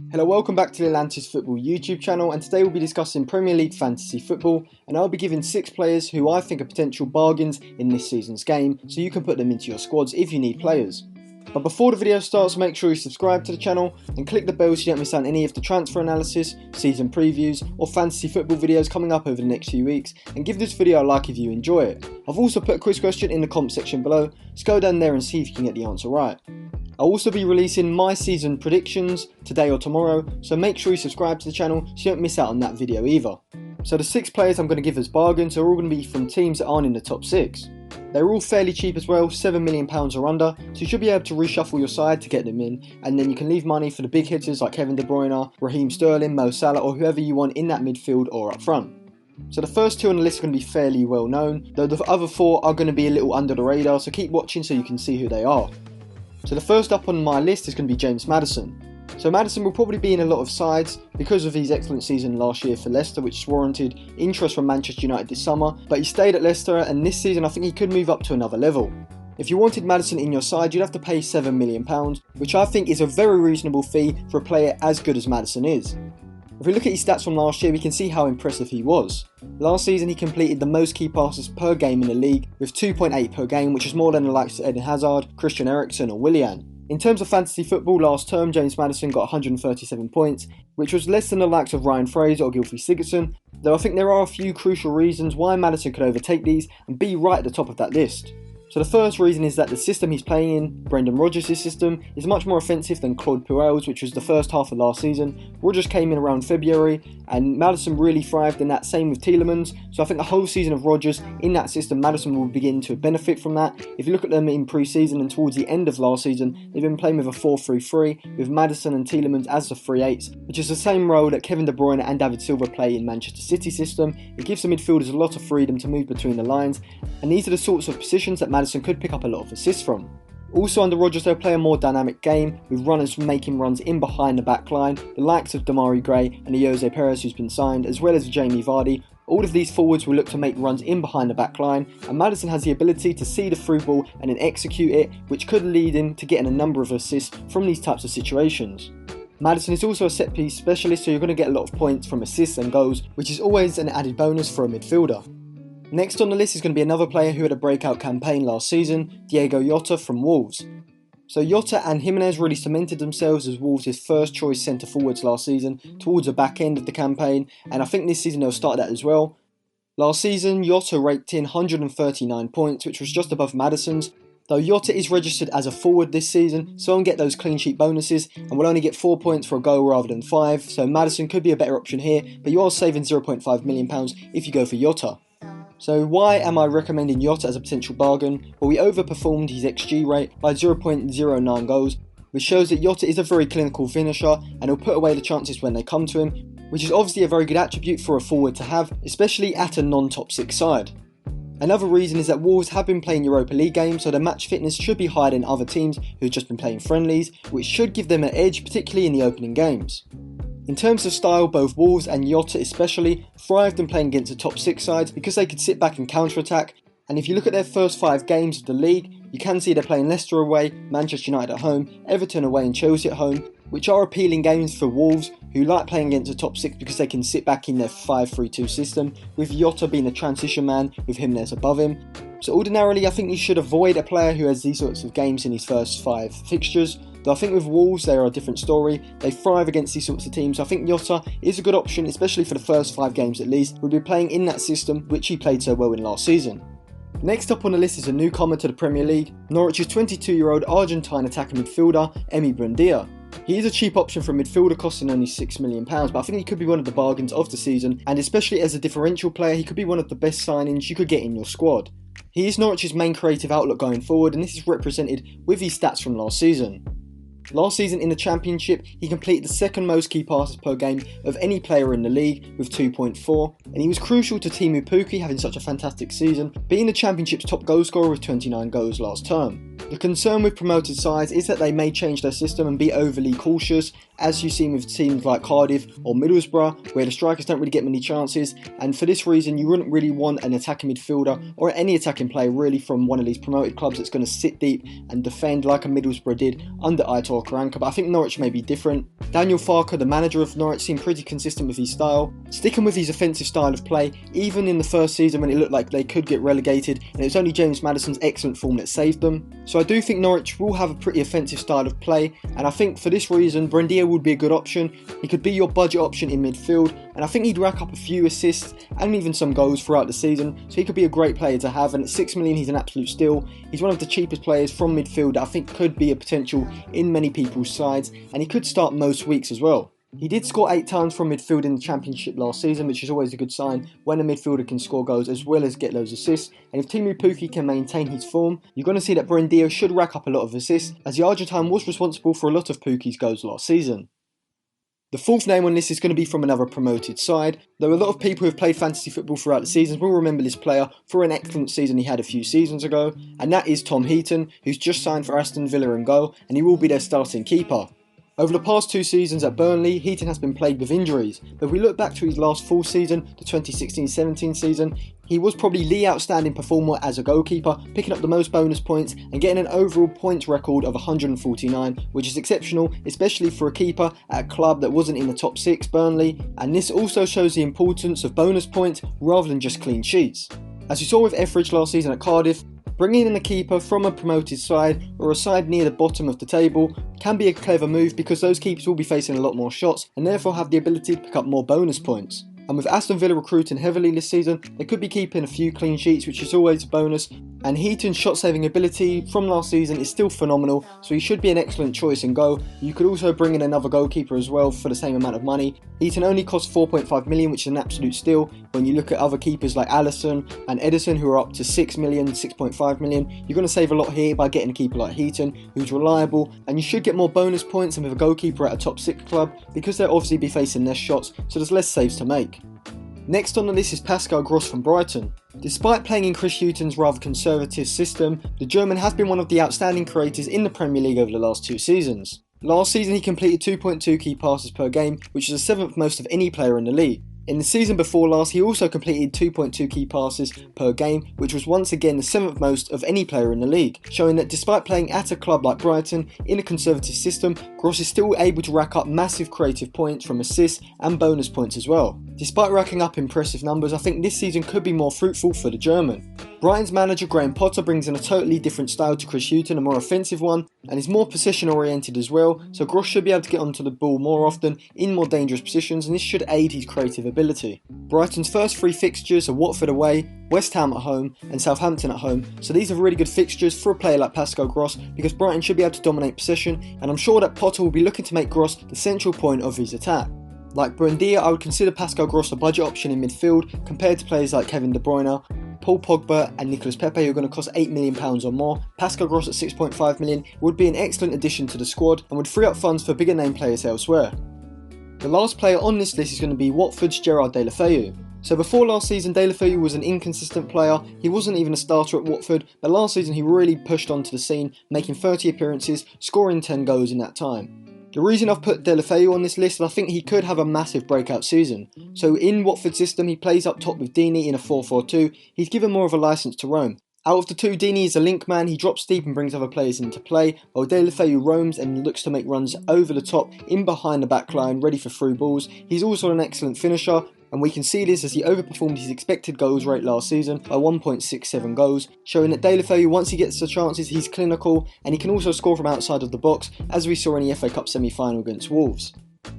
Hello, welcome back to the Atlantis Football YouTube channel, and today we'll be discussing Premier League fantasy football, and I'll be giving 6 players who I think are potential bargains in this season's game, so you can put them into your squads if you need players. But before the video starts, make sure you subscribe to the channel and click the bell so you don't miss out on any of the transfer analysis, season previews or fantasy football videos coming up over the next few weeks, and give this video a like if you enjoy it. I've also put a quiz question in the comment section below, so go down there and see if you can get the answer right. I'll also be releasing my season predictions today or tomorrow, so make sure you subscribe to the channel so you don't miss out on that video either. So the 6 players I'm going to give as bargains are all going to be from teams that aren't in the top 6. They're all fairly cheap as well, £7 million or under, so you should be able to reshuffle your side to get them in, and then you can leave money for the big hitters like Kevin De Bruyne, Raheem Sterling, Mo Salah or whoever you want in that midfield or up front. So the first 2 on the list are going to be fairly well known, though the other 4 are going to be a little under the radar, so keep watching so you can see who they are. So the first up on my list is going to be James Madison. So Madison will probably be in a lot of sides because of his excellent season last year for Leicester, which warranted interest from Manchester United this summer, but he stayed at Leicester and this season I think he could move up to another level. If you wanted Madison in your side, you'd have to pay £7 million, which I think is a very reasonable fee for a player as good as Madison is. If we look at his stats from last year, we can see how impressive he was. Last season he completed the most key passes per game in the league with 2.8 per game, which is more than the likes of Eden Hazard, Christian Eriksen or Willian. In terms of fantasy football, last term James Madison got 137 points, which was less than the likes of Ryan Fraser or Gylfi Sigurdsson, though I think there are a few crucial reasons why Madison could overtake these and be right at the top of that list. So the first reason is that the system he's playing in, Brendan Rodgers' system, is much more offensive than Claude Puel's, which was the first half of last season. Rodgers came in around February and Madison really thrived in that, same with Tielemans, so I think the whole season of Rodgers in that system, Madison will begin to benefit from that. If you look at them in pre-season and towards the end of last season, they've been playing with a 4-3-3 with Madison and Tielemans as the 3/8s, which is the same role that Kevin De Bruyne and David Silva play in Manchester City system. It gives the midfielders a lot of freedom to move between the lines, and these are the sorts of positions that Madison could pick up a lot of assists from. Also under Rodgers they'll play a more dynamic game with runners making runs in behind the back line, the likes of Demarai Gray and Jose Perez who's been signed, as well as Jamie Vardy. All of these forwards will look to make runs in behind the back line, and Madison has the ability to see the through ball and then execute it, which could lead him to getting a number of assists from these types of situations. Madison is also a set piece specialist, so you're going to get a lot of points from assists and goals, which is always an added bonus for a midfielder. Next on the list is going to be another player who had a breakout campaign last season, Diogo YATA from Wolves. So YATA and Jimenez really cemented themselves as Wolves' first choice centre forwards last season towards the back end of the campaign, and I think this season they'll start that as well. Last season YATA raked in 139 points, which was just above Madison's, though YATA is registered as a forward this season, so won't get those clean sheet bonuses and will only get 4 points for a goal rather than 5, so Madison could be a better option here, but you are saving £0.5 million if you go for YATA. So why am I recommending YATA as a potential bargain? Well, we overperformed his XG rate by 0.09 goals, which shows that YATA is a very clinical finisher and he'll put away the chances when they come to him, which is obviously a very good attribute for a forward to have, especially at a non-top 6 side. Another reason is that Wolves have been playing Europa League games, so their match fitness should be higher than other teams who've just been playing friendlies, which should give them an edge, particularly in the opening games. In terms of style, both Wolves and YATA especially thrived in playing against the top 6 sides because they could sit back and counter-attack, and if you look at their first 5 games of the league, you can see they're playing Leicester away, Manchester United at home, Everton away and Chelsea at home, which are appealing games for Wolves who like playing against the top 6 because they can sit back in their 5-3-2 system, with YATA being a transition man with Jimenez above him. So ordinarily I think you should avoid a player who has these sorts of games in his first 5 fixtures, though I think with Wolves they are a different story. They thrive against these sorts of teams, so I think YATA is a good option, especially for the first 5 games at least. We'll be playing in that system which he played so well in last season. Next up on the list is a newcomer to the Premier League, Norwich's 22-year-old Argentine attacking midfielder, Emi Buendia. He is a cheap option for a midfielder costing only £6 million, but I think he could be one of the bargains of the season, and especially as a differential player he could be one of the best signings you could get in your squad. He is Norwich's main creative outlet going forward, and this is represented with his stats from last season. Last season in the Championship, he completed the second most key passes per game of any player in the league with 2.4, and he was crucial to Teemu Pukki having such a fantastic season, being the Championship's top goal scorer with 29 goals last term. The concern with promoted sides is that they may change their system and be overly cautious, as you've seen with teams like Cardiff or Middlesbrough, where the strikers don't really get many chances, and for this reason you wouldn't really want an attacking midfielder or any attacking player really from one of these promoted clubs that's going to sit deep and defend like a Middlesbrough did under YATA Karanka, but I think Norwich may be different. Daniel Farke, the manager of Norwich, seemed pretty consistent with his style, sticking with his offensive style of play, even in the first season when it looked like they could get relegated, and it was only James Madison's excellent form that saved them. So I do think Norwich will have a pretty offensive style of play, and I think for this reason Buendia would be a good option. He could be your budget option in midfield, and I think he'd rack up a few assists and even some goals throughout the season, so he could be a great player to have, and at 6 million he's an absolute steal. He's one of the cheapest players from midfield that I think could be a potential in many people's sides, and he could start most weeks as well. He did score 8 times from midfield in the Championship last season, which is always a good sign when a midfielder can score goals as well as get those assists, and if Teemu Pukki can maintain his form, you're going to see that Buendia should rack up a lot of assists, as the Argentine was responsible for a lot of Pukki's goals last season. The fourth name on this is going to be from another promoted side, though a lot of people who have played fantasy football throughout the seasons will remember this player for an excellent season he had a few seasons ago, and that is Tom Heaton, who's just signed for Aston Villa in goal, and he will be their starting keeper. Over the past 2 seasons at Burnley, Heaton has been plagued with injuries, but if we look back to his last full season, the 2016-17 season, he was probably the outstanding performer as a goalkeeper, picking up the most bonus points and getting an overall points record of 149, which is exceptional, especially for a keeper at a club that wasn't in the top 6, Burnley, and this also shows the importance of bonus points rather than just clean sheets. As you saw with Etheridge last season at Cardiff, bringing in a keeper from a promoted side or a side near the bottom of the table can be a clever move because those keepers will be facing a lot more shots and therefore have the ability to pick up more bonus points. And with Aston Villa recruiting heavily this season, they could be keeping a few clean sheets, which is always a bonus, and Heaton's shot saving ability from last season is still phenomenal, so he should be an excellent choice in goal. You could also bring in another goalkeeper as well for the same amount of money. Heaton only costs 4.5 million, which is an absolute steal when you look at other keepers like Alisson and Edison, who are up to 6 million, 6.5 million. You're going to save a lot here by getting a keeper like Heaton, who's reliable, and you should get more bonus points than with a goalkeeper at a top 6 club because they'll obviously be facing less shots, so there's less saves to make. Next on the list is Pascal Gross from Brighton. Despite playing in Chris Hughton's rather conservative system, the German has been one of the outstanding creators in the Premier League over the last 2 seasons. Last season he completed 2.2 key passes per game, which is the 7th most of any player in the league. In the season before last, he also completed 2.2 key passes per game, which was once again the 7th most of any player in the league, showing that despite playing at a club like Brighton in a conservative system, Gross is still able to rack up massive creative points from assists and bonus points as well. Despite racking up impressive numbers, I think this season could be more fruitful for the German. Brighton's manager Graham Potter brings in a totally different style to Chris Hughton, a more offensive one, and is more position oriented as well, so Gross should be able to get onto the ball more often in more dangerous positions, and this should aid his creative ability. Brighton's first 3 fixtures are Watford away, West Ham at home and Southampton at home, so these are really good fixtures for a player like Pascal Gross because Brighton should be able to dominate possession, and I'm sure that Potter will be looking to make Gross the central point of his attack. Like Buendia, I would consider Pascal Gross a budget option in midfield compared to players like Kevin De Bruyne, Paul Pogba and Nicolas Pepe, who are going to cost £8 million or more. Pascal Gross at 6.5 million would be an excellent addition to the squad and would free up funds for bigger name players elsewhere. The last player on this list is going to be Watford's Gerard Deulofeu. So before last season, Deulofeu was an inconsistent player. He wasn't even a starter at Watford, but last season he really pushed onto the scene, making 30 appearances, scoring 10 goals in that time. The reason I've put Deulofeu on this list is I think he could have a massive breakout season. So in Watford's system, he plays up top with Deeney in a 4-4-2. He's given more of a licence to roam. Out of the two, Deeney is a link man, he drops deep and brings other players into play, while Deulofeu roams and looks to make runs over the top, in behind the back line, ready for through balls. He's also an excellent finisher, and we can see this as he overperformed his expected goals rate last season by 1.67 goals, showing that Deulofeu, once he gets the chances, he's clinical, and he can also score from outside of the box, as we saw in the FA Cup semi-final against Wolves.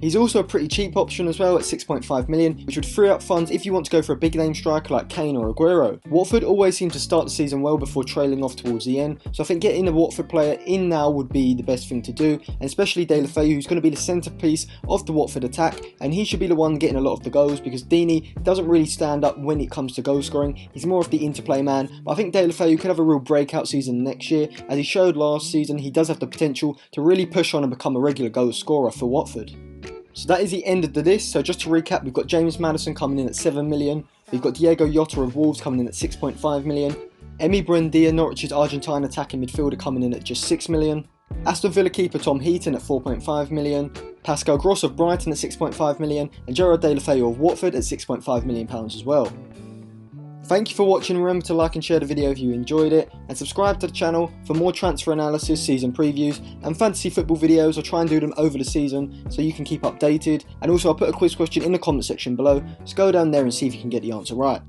He's also a pretty cheap option as well at 6.5 million, which would free up funds if you want to go for a big name striker like Kane or Aguero. Watford always seem to start the season well before trailing off towards the end, so I think getting a Watford player in now would be the best thing to do, and especially Deulofeu, who's going to be the centrepiece of the Watford attack, and he should be the one getting a lot of the goals because Deeney doesn't really stand up when it comes to goal scoring. He's more of the interplay man, but I think Deulofeu could have a real breakout season next year. As he showed last season, he does have the potential to really push on and become a regular goal scorer for Watford. So that is the end of the list. So just to recap, we've got James Madison coming in at 7 million. We've got Diego YATA of Wolves coming in at 6.5 million. Emi Buendia, Norwich's Argentine attacking midfielder, coming in at just 6 million. Aston Villa keeper Tom Heaton at 4.5 million. Pascal Gross of Brighton at 6.5 million. And Gerard Deulofeu of Watford at 6.5 million pounds as well. Thank you for watching. Remember to like and share the video if you enjoyed it, and subscribe to the channel for more transfer analysis, season previews and fantasy football videos. I'll try and do them over the season so you can keep updated, and also I'll put a quiz question in the comment section below, so go down there and see if you can get the answer right.